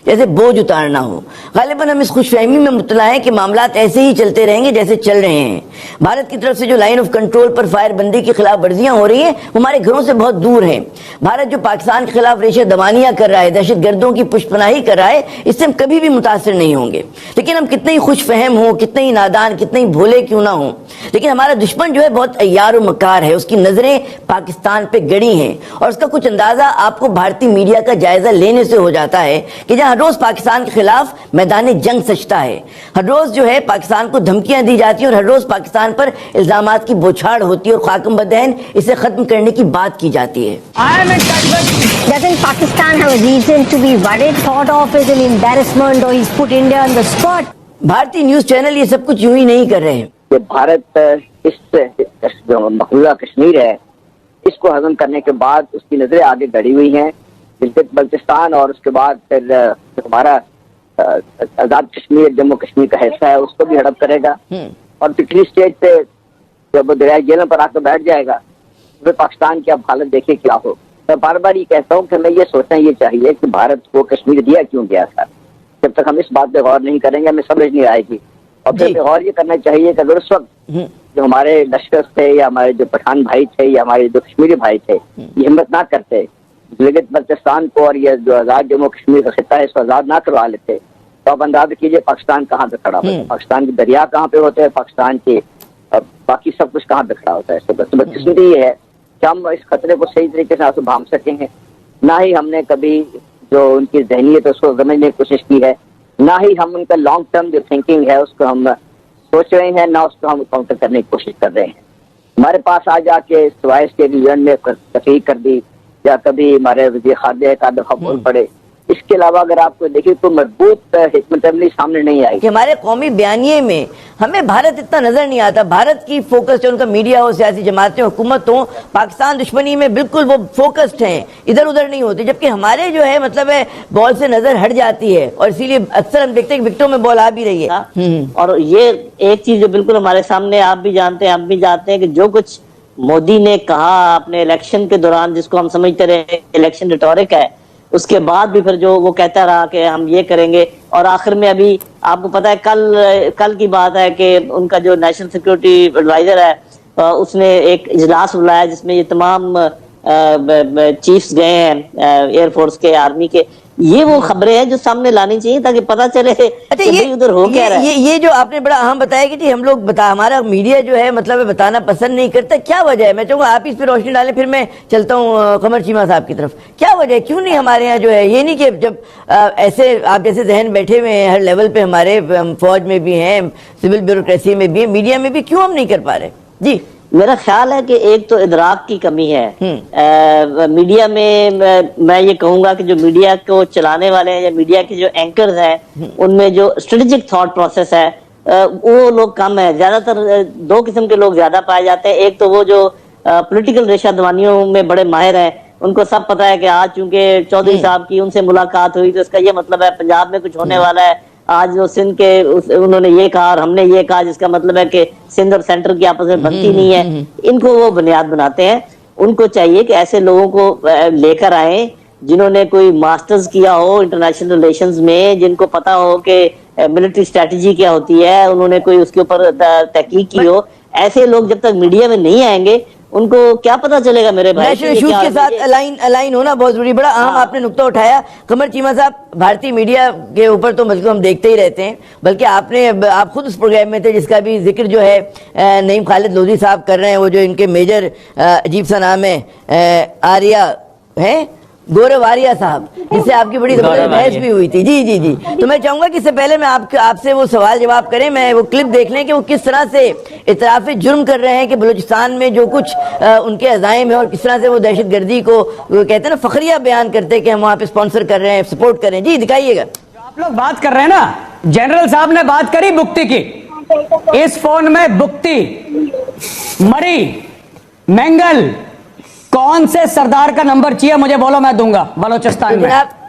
جیسے بوجھ اتارنا ہو. غالباً ہم اس خوش فہمی میں مبتلا ہیں کہ معاملات ایسے ہی چلتے رہیں گے جیسے چل رہے ہیں. بھارت کی طرف سے جو line of control per fire بندی کی خلاف ورزیاں ہو رہی ہیں وہ ہمارے گھروں سے بہت دور ہیں. بھارت جو پاکستان کے خلاف ریشہ دوانیاں کر رہا ہے, دہشت گردوں کی پشت پناہی کر رہا ہے, اس سے ہم کبھی بھی متاثر نہیں ہوں گے. لیکن ہم کتنے ہی خوش فہم ہوں, کتنے ہی نادان, کتنے ہی بھولے کیوں نہ ہوں, لیکن ہمارا دشمن جو ہے بہت عیار و مکار ہے. اس کی نظریں پاکستان پہ گڑی ہیں, اور اس کا کچھ اندازہ آپ کو بھارتی میڈیا کا جائزہ لینے سے ہو جاتا ہے کہ جہاں ہر روز پاکستان کے خلاف میدان جنگ سجتا ہے, ہر روز جو ہے پاکستان کو دھمکیاں دی جاتی ہیں, اور ہر روز پاکستان پر الزامات کی بوچھاڑ ہوتی ہے, اور خاکم بدہن اسے ختم کرنے کی بات کی جاتی ہے. Doesn't Pakistan have a reason to be worried? Thought of as an embarrassment, or he's put India on the spot? بھارتی نیوز چینل یہ سب کچھ یوں ہی نہیں کر رہے ہیں. کہ بھارت اس جو مقبوضہ کشمیر ہے اس کو ہضم کرنے کے بعد اس کی نظریں آگے بڑھی ہوئی ہیں بلتستان, اور اس کے بعد پھر ہمارا آزاد کشمیر, جموں کشمیر کا حصہ ہے, اس کو بھی ہڑپ کرے گا. اور پچھلی اسٹیج پہ جب وہ دریائے جیلم پر آ کر بیٹھ جائے گا تو پاکستان کی اب حالت دیکھیں کیا ہو. میں بار بار یہ کہتا ہوں کہ ہمیں یہ سوچنا یہ چاہیے کہ بھارت کو کشمیر دیا کیوں گیا تھا. جب تک ہم اس بات پہ غور نہیں کریں گے ہمیں سمجھ نہیں آئے گی. اور پھر غور یہ کرنا چاہیے کہ اگر اس وقت جو ہمارے لشکر تھے یا ہمارے جو پٹھان بھائی تھے یا ہمارے جو کشمیری بھائی تھے یہ ہمت نہ کرتے, گلگت بلتستان کو اور یہ جو آزاد جموں کشمیر کا خطہ ہے اس کو آزاد نہ کروا لیتے, تو آپ اندازہ کیجئے پاکستان کہاں پہ کھڑا ہوتا ہے, پاکستان کے دریا کہاں پہ ہوتے ہیں, پاکستان کے باقی سب کچھ کہاں پہ کھڑا ہوتا ہے. بدقسمتی یہ ہے کہ ہم اس خطرے کو صحیح طریقے سے بھانپ سکیں گے. نہ ہی ہم نے کبھی جو ان کی ذہنیت ہے اس کو سمجھنے کی کوشش کی ہے, نہ ہی ہم ان کا لانگ ٹرم جو تھنکنگ ہے اس کو ہم سوچ رہے ہیں, نہ اس کو ہم کاؤنٹر کرنے کی کوشش کر رہے ہیں. ہمارے پاس آ جا کے سوائے اس کے یونین میں تقریر کر دی یا کبھی ہمارے وزیر خارجہ کا دفعہ بول پڑے, اس کے علاوہ اگر آپ کو دیکھیں تو مضبوط حکمت عملی سامنے نہیں آئی. کہ ہمارے قومی بیانیے میں ہمیں بھارت اتنا نظر نہیں آتا. بھارت کی فوکس جو ان کا میڈیا ہو, سیاسی جماعتیں, حکومت ہو, پاکستان دشمنی میں بالکل وہ فوکسڈ ہیں, ادھر ادھر نہیں ہوتے. جبکہ ہمارے جو ہے مطلب ہے بال سے نظر ہٹ جاتی ہے, اور اسی لیے اکثر ہم دیکھتے ہیں کہ وکٹوں میں بال آ بھی رہی ہے. اور یہ ایک چیز جو بالکل ہمارے سامنے آپ بھی جانتے ہیں, ہم بھی جانتے ہیں کہ جو کچھ مودی نے کہا اپنے الیکشن کے دوران, جس کو ہم سمجھتے رہے الیکشن ریٹورک ہے, اس کے بعد بھی پھر جو وہ کہتا رہا کہ ہم یہ کریں گے, اور آخر میں ابھی آپ کو پتا ہے کل کی بات ہے کہ ان کا جو نیشنل سیکورٹی ایڈوائزر ہے اس نے ایک اجلاس بلایا جس میں یہ تمام چیفز گئے ہیں ایئر فورس کے, آرمی کے. یہ وہ خبریں ہیں جو سامنے لانی چاہیے تاکہ پتہ چلے کہ ادھر ہو کیا رہا ہے. یہ جو آپ نے بڑا اہم بتایا کہ جی ہم لوگ ہمارا میڈیا جو ہے مطلب بتانا پسند نہیں کرتا. کیا وجہ ہے؟ میں چاہوں گا آپ اس پہ روشنی ڈالیں, پھر میں چلتا ہوں قمر چیمہ صاحب کی طرف. کیا وجہ ہے, کیوں نہیں ہمارے یہاں جو ہے, یہ نہیں کہ جب ایسے آپ جیسے ذہن بیٹھے ہوئے ہیں ہر لیول پہ, ہمارے فوج میں بھی ہیں, سول بیوروکریسی میں بھی ہیں, میڈیا میں بھی, کیوں ہم نہیں کر پا رہے؟ جی میرا خیال ہے کہ ایک تو ادراک کی کمی ہے میڈیا میں. میں یہ کہوں گا کہ جو میڈیا کو چلانے والے ہیں یا میڈیا کے جو اینکرز ہیں ان میں جو اسٹریٹجک تھاٹ پروسیس ہے وہ لوگ کم ہے. زیادہ تر دو قسم کے لوگ زیادہ پائے جاتے ہیں. ایک تو وہ جو پولیٹیکل ریشہ دوانیوں میں بڑے ماہر ہیں, ان کو سب پتا ہے کہ آج چونکہ چودھری صاحب کی ان سے ملاقات ہوئی تو اس کا یہ مطلب ہے پنجاب میں کچھ ہونے والا ہے. آج وہ سندھ کے انہوں نے یہ کہا اور ہم نے یہ کہا, جس کا مطلب ہے کہ سندھ اور سینٹر کی آپس میں بنتی نہیں ہے. ان کو وہ بنیاد بناتے ہیں. ان کو چاہیے کہ ایسے لوگوں کو لے کر آئیں جنہوں نے کوئی ماسٹرز کیا ہو انٹرنیشنل ریلیشنز میں, جن کو پتا ہو کہ ملٹری اسٹریٹجی کیا ہوتی ہے, انہوں نے کوئی اس کے اوپر تحقیق کی ہو. ایسے لوگ جب تک میڈیا میں نہیں آئیں گے ان کو کیا پتا چلے گا میرے بھائی. نیشنل ایشوز کے ساتھ الائن ہونا بہت ضروری. بڑا اہم آپ نے نقطہ اٹھایا قمر چیمہ صاحب. بھارتی میڈیا کے اوپر تو بلکہ ہم دیکھتے ہی رہتے ہیں, بلکہ آپ خود اس پروگرام میں تھے جس کا بھی ذکر جو ہے نعیم خالد لودھی صاحب کر رہے ہیں, وہ جو ان کے میجر عجیب سا نام ہے آریہ ہے, گورو آریہ صاحب, جس سے آپ کی بڑی زبردست بحث بھی ہوئی تھی. جی جی جی تو میں چاہوں گا کہ اس سے پہلے میں آپ سے وہ سوال جواب کریں, میں وہ کلپ دیکھ لیں کہ وہ کس طرح سے اعتراف جرم کر رہے ہیں کہ بلوچستان میں جو کچھ ان کے عزائم ہیں, اور کس طرح سے وہ دہشت گردی کو کہتے ہیں نا فخریہ بیان کرتے کہ ہم وہاں پہ اسپانسر کر رہے ہیں, سپورٹ کر رہے ہیں. جی دکھائیے گا. آپ لوگ بات کر رہے ہیں نا, جنرل صاحب نے بات کری بکتی کی. اس فون میں بکتی, مری, مینگل, کون سے سردار کا نمبر چاہیے مجھے بولو, میں دوں گا بلوچستان میں.